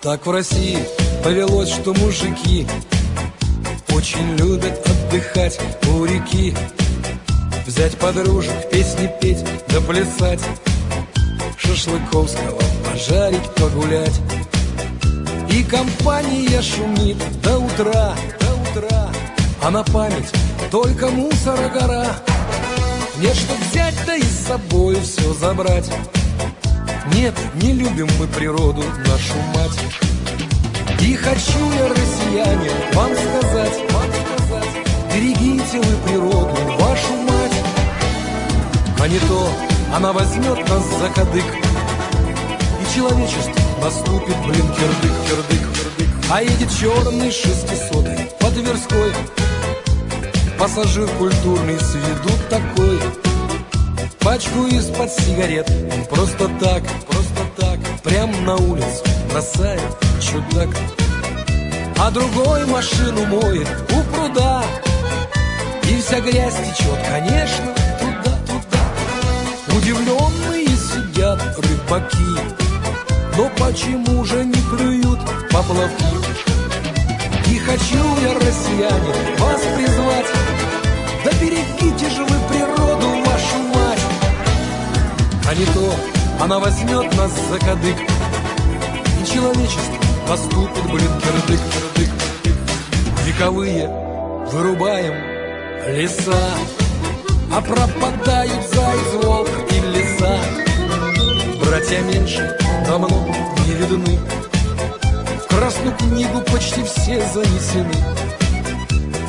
Так в России повелось, что мужики очень любят отдыхать у реки, взять подружек, песни петь да плясать, шашлыковского пожарить, погулять. И компания шумит до утра, а на память только мусора гора. Нет, что взять, да и с собой все забрать. Нет, не любим мы природу, нашу мать. И хочу я, россияне, вам сказать, берегите вы природу, вашу мать. А не то она возьмет нас за кадык, и человечеству наступит, кирдык. А едет черный 600-й по Тверской, пассажир культурный с виду такой. Пачку из-под сигарет он просто так, прям на улицу бросает чудак. А другой машину моет у пруда, и вся грязь течет, конечно, туда. Удивленные сидят рыбаки, но почему же не клюют поплавки? И хочу я, россияне, вас призвать, да берегите же вы природу, вашу мать. А не то она возьмет нас за кадык, и человечество наступит, кирдык. Вековые вырубаем леса, а пропадают заяц, волк и лиса. Братья меньше давно не видны, в Красную книгу почти все занесены.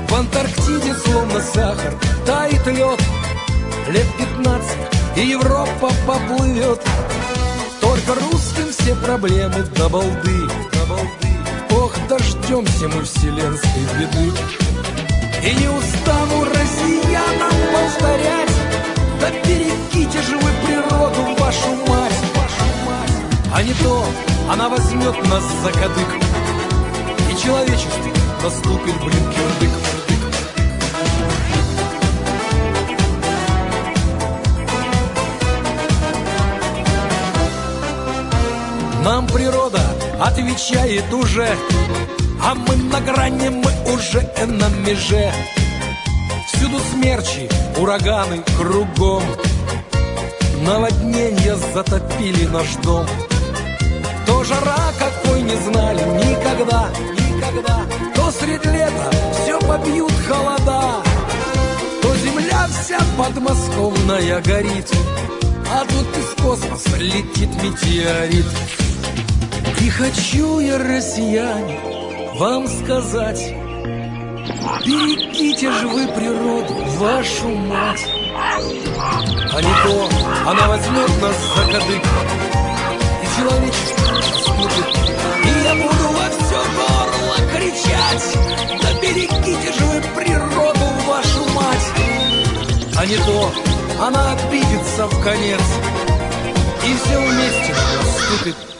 В Антарктиде словно сахар тает лед, лет 15 и Европа поплывет. Только русским все проблемы до балды. Ох, дождемся мы вселенской беды. И не устану россиянам повторять, да берегите же вы природу, вашу мать. А не то она возьмет нас за кадык, и человечеству наступит, кирдык. Нам природа отвечает уже, а мы на грани, мы уже на меже. Всюду смерчи, ураганы кругом, наводнения затопили наш дом. То жара, какой не знали никогда, то средь лета все побьют холода, то земля вся подмосковная горит, а тут из космоса летит метеорит. И хочу я, россияне, вам сказать, берегите же вы природу, вашу мать. А не то она возьмет нас за кадык, и человечество наступит, и я буду во все горло кричать, да берегите же вы природу, вашу мать. А не то она обидится в конец, и все вместе наступит